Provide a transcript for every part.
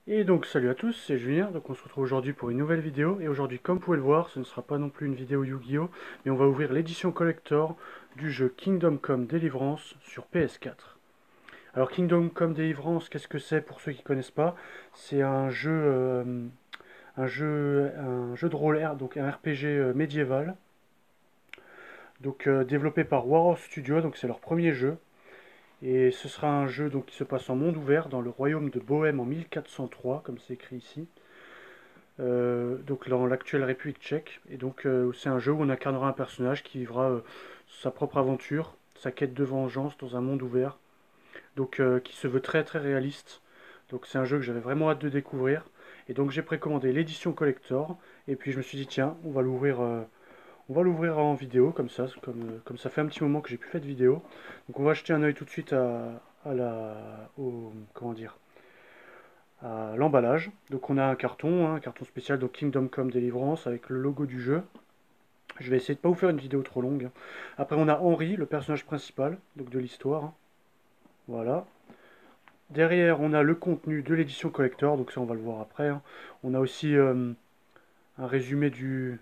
Et donc salut à tous, c'est Julien, donc on se retrouve aujourd'hui pour une nouvelle vidéo, et aujourd'hui comme vous pouvez le voir, ce ne sera pas non plus une vidéo Yu-Gi-Oh, mais on va ouvrir l'édition collector du jeu Kingdom Come Deliverance sur PS4. Alors Kingdom Come Deliverance, qu'est-ce que c'est pour ceux qui ne connaissent pas? C'est un jeu de rôle, donc un RPG médiéval, donc développé par Warhorse Studio, donc c'est leur premier jeu. Et ce sera un jeu donc, qui se passe en monde ouvert dans le royaume de Bohême en 1403, comme c'est écrit ici. Donc dans l'actuelle République tchèque. Et donc c'est un jeu où on incarnera un personnage qui vivra sa propre aventure, sa quête de vengeance dans un monde ouvert. Donc qui se veut très très réaliste. Donc c'est un jeu que j'avais vraiment hâte de découvrir. Et donc j'ai précommandé l'édition collector. Et puis je me suis dit tiens, on va l'ouvrir en vidéo comme ça fait un petit moment que j'ai plus fait de vidéo. Donc on va jeter un œil tout de suite comment dire, à l'emballage. Donc on a un carton spécial, donc Kingdom Come Deliverance avec le logo du jeu. Je vais essayer de pas vous faire une vidéo trop longue. Après on a Henry, le personnage principal donc de l'histoire. Voilà. Derrière on a le contenu de l'édition collector, donc ça on va le voir après. On a aussi un résumé du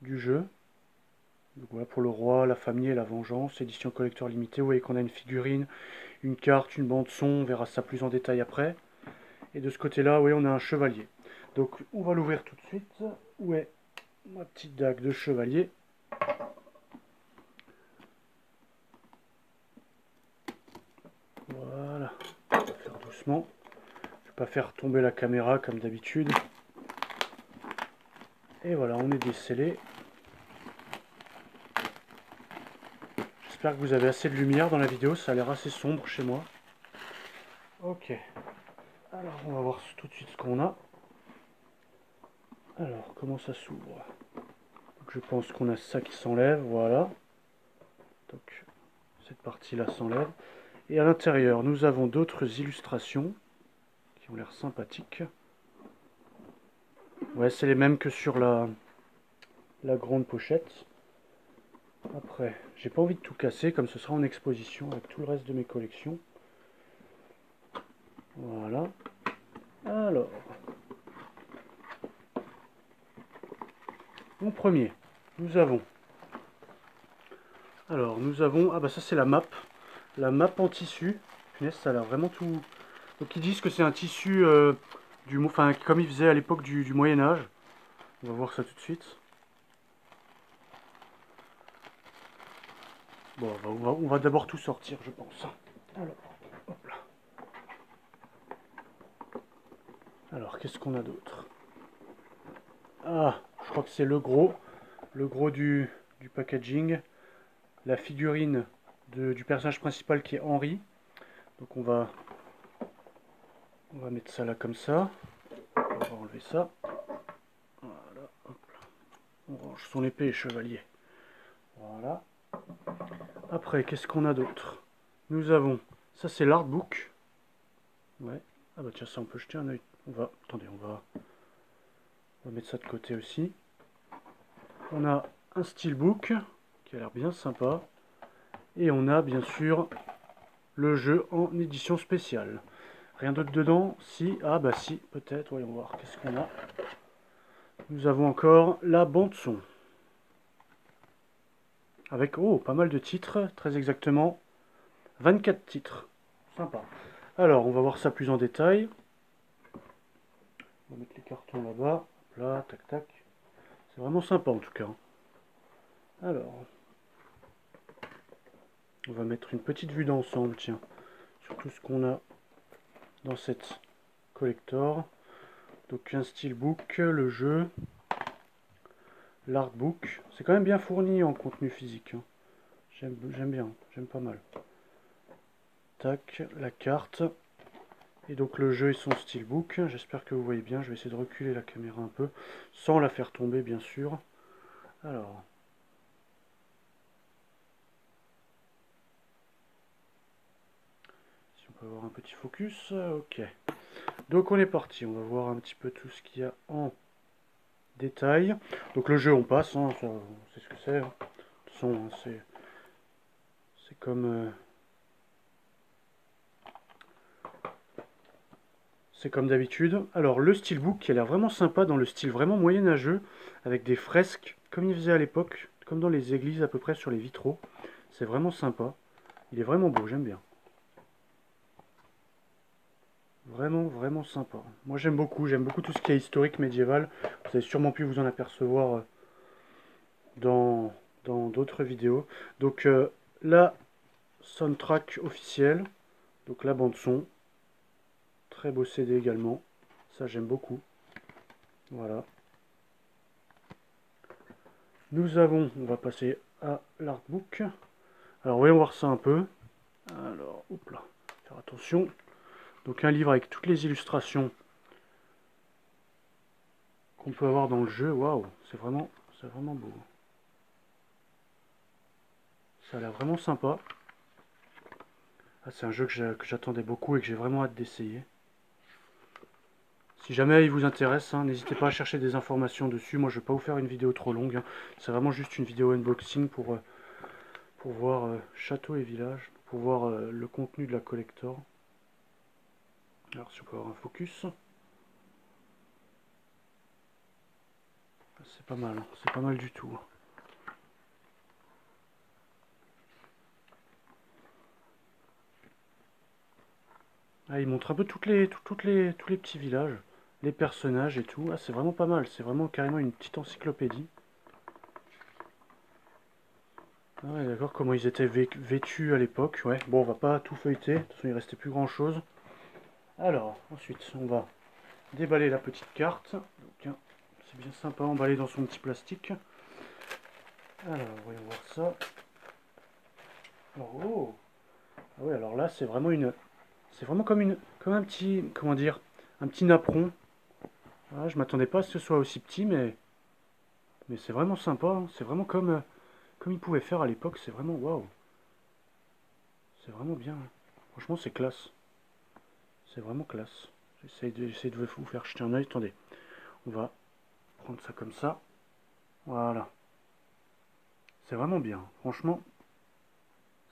jeu. Donc voilà pour le roi, la famille et la vengeance, édition collector limitée. Vous voyez qu'on a une figurine, une carte, une bande son, on verra ça plus en détail après. Et de ce côté-là, oui, on a un chevalier. Donc on va l'ouvrir tout de suite. Où est ma petite dague de chevalier? Voilà. On va faire doucement. Je ne vais pas faire tomber la caméra comme d'habitude. Et voilà, on est décellé. J'espère que vous avez assez de lumière dans la vidéo. Ça a l'air assez sombre chez moi. Ok. Alors on va voir tout de suite ce qu'on a. Alors comment ça s'ouvre? Je pense qu'on a ça qui s'enlève. Voilà. Donc cette partie-là s'enlève. Et à l'intérieur, nous avons d'autres illustrations qui ont l'air sympathiques. Ouais, c'est les mêmes que sur la grande pochette. Après, j'ai pas envie de tout casser, comme ce sera en exposition avec tout le reste de mes collections. Voilà. Alors, en premier, nous avons... Ah bah ça c'est la map. La map en tissu. Punaise, ça a l'air vraiment tout... Donc ils disent que c'est un tissu enfin, comme ils faisaient à l'époque du Moyen-Âge. On va voir ça tout de suite. Bon, on va d'abord tout sortir, je pense. Alors, hop là. Alors, qu'est-ce qu'on a d'autre? Ah, je crois que c'est le gros du packaging. La figurine du personnage principal qui est Henry. Donc on va mettre ça là comme ça. On va enlever ça. Voilà, hop là. On range son épée et chevalier. Voilà. Après, qu'est-ce qu'on a d'autre? Nous avons, ça c'est l'artbook. Ouais. Ah bah tiens, ça on peut jeter un oeil. Attendez, on va mettre ça de côté aussi. On a un steelbook qui a l'air bien sympa. Et on a bien sûr le jeu en édition spéciale. Rien d'autre dedans? Si, ah bah si, peut-être, voyons voir, qu'est-ce qu'on a? Nous avons encore la bande son. Avec, oh, pas mal de titres, très exactement 24 titres. Sympa. Alors, on va voir ça plus en détail. On va mettre les cartons là-bas. Là, tac, tac. C'est vraiment sympa en tout cas. Alors, on va mettre une petite vue d'ensemble, tiens, sur tout ce qu'on a dans cette collector. Donc un steelbook, le jeu, l'artbook. C'est quand même bien fourni en contenu physique. J'aime bien, j'aime pas mal. Tac, la carte. Et donc le jeu et son steelbook. J'espère que vous voyez bien. Je vais essayer de reculer la caméra un peu, sans la faire tomber bien sûr. Alors. Si on peut avoir un petit focus. Ok. Donc on est parti. On va voir un petit peu tout ce qu'il y a en détail. Donc le jeu on passe, hein, ça, on sait ce que c'est. Hein. De toute façon, hein, c'est comme... c'est comme d'habitude. Alors le steelbook qui a l'air vraiment sympa dans le style vraiment moyenâgeux, avec des fresques comme ils faisaient à l'époque, comme dans les églises à peu près sur les vitraux. C'est vraiment sympa. Il est vraiment beau, j'aime bien. Vraiment, vraiment sympa. Moi j'aime beaucoup tout ce qui est historique, médiéval. Vous avez sûrement pu vous en apercevoir dans d'autres vidéos. Donc la soundtrack officielle, donc la bande son. Très beau CD également. Ça j'aime beaucoup. Voilà. Nous avons, on va passer à l'artbook. Alors voyons voir ça un peu. Alors, hop là, faire attention. Donc un livre avec toutes les illustrations qu'on peut avoir dans le jeu. Waouh, c'est vraiment beau. Ça a l'air vraiment sympa. Ah, c'est un jeu que j'attendais beaucoup et que j'ai vraiment hâte d'essayer. Si jamais il vous intéresse, hein, n'hésitez pas à chercher des informations dessus. Moi, je ne vais pas vous faire une vidéo trop longue. Hein. C'est vraiment juste une vidéo unboxing pour voir château et village, pour voir le contenu de la collector. Alors, si on peut avoir un focus. C'est pas mal, hein. C'est pas mal du tout. Ah, il montre un peu tous les petits villages, les personnages et tout. Ah, c'est vraiment pas mal, c'est vraiment carrément une petite encyclopédie. Ah ouais, d'accord, comment ils étaient vêtus à l'époque. Ouais, bon, on va pas tout feuilleter, de toute façon il restait plus grand chose. Alors, ensuite, on va déballer la petite carte. Donc, c'est bien sympa emballé dans son petit plastique. Alors, voyons voir ça. Alors, oh! Ah ouais, alors là, c'est vraiment comme un petit, comment dire, un petit napperon. Voilà, je m'attendais pas à ce que ce soit aussi petit, mais c'est vraiment sympa. Hein. C'est vraiment comme ils pouvaient faire à l'époque. C'est vraiment waouh. C'est vraiment bien. Hein. Franchement, c'est classe. C'est vraiment classe. J'essaie de vous faire jeter un œil. Attendez, on va prendre ça comme ça. Voilà. C'est vraiment bien. Franchement,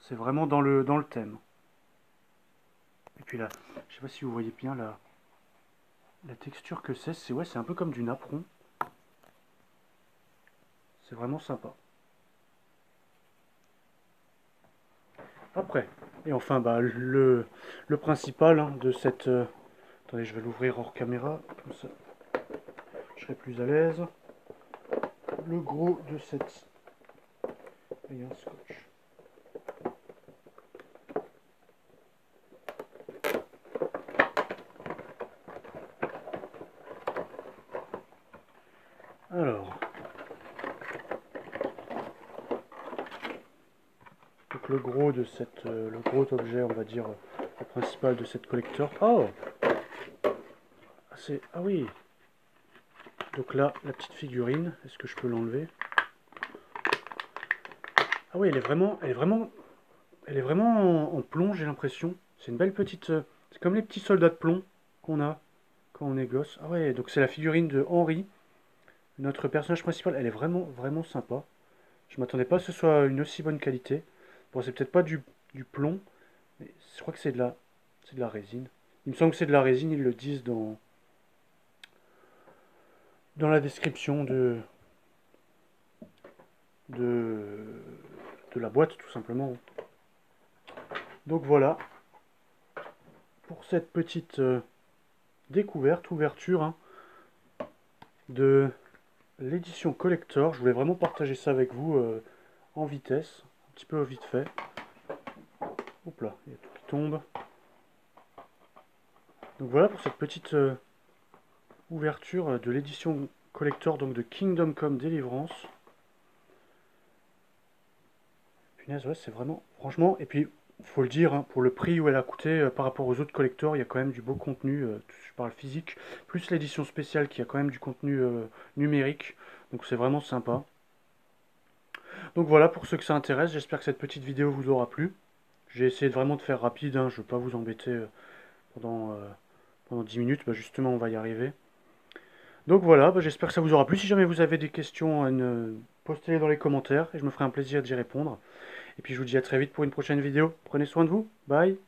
c'est vraiment dans le thème. Et puis là, je sais pas si vous voyez bien la texture que c'est. Ouais, c'est un peu comme du napperon. C'est vraiment sympa. Après, et enfin, bah, le principal hein, de cette... attendez, je vais l'ouvrir hors caméra, comme ça je serai plus à l'aise. Le gros de cette... Il y a un scotch. Alors... donc le gros de cette... le gros objet, on va dire, le principal de cette collector. Oh, c'est... ah oui. Donc là, la petite figurine, est-ce que je peux l'enlever? Ah oui, elle est vraiment en plomb, j'ai l'impression. C'est une belle petite... c'est comme les petits soldats de plomb qu'on a quand on est gosse. Ah ouais, donc c'est la figurine de Henri, notre personnage principal. Elle est vraiment sympa. Je m'attendais pas à ce que ce soit une aussi bonne qualité. Bon, c'est peut-être pas du plomb, mais je crois que c'est de la résine. Il me semble que c'est de la résine, ils le disent dans la description de la boîte, tout simplement. Donc voilà, pour cette petite découverte, ouverture hein, de l'édition collector. Je voulais vraiment partager ça avec vous en vitesse, un petit peu vite fait. Hop là, il y a tout qui tombe. Donc voilà pour cette petite ouverture de l'édition collector donc de Kingdom Come Deliverance. Punaise, ouais, c'est vraiment, franchement, et puis faut le dire, hein, pour le prix où elle a coûté par rapport aux autres collectors, il y a quand même du beau contenu, je parle physique, plus l'édition spéciale qui a quand même du contenu numérique, donc c'est vraiment sympa. Donc voilà, pour ceux que ça intéresse, j'espère que cette petite vidéo vous aura plu. J'ai essayé vraiment de faire rapide, hein, je ne veux pas vous embêter pendant 10 minutes, bah justement on va y arriver. Donc voilà, bah j'espère que ça vous aura plu. Si jamais vous avez des questions, postez-les dans les commentaires et je me ferai un plaisir d'y répondre. Et puis je vous dis à très vite pour une prochaine vidéo. Prenez soin de vous, bye!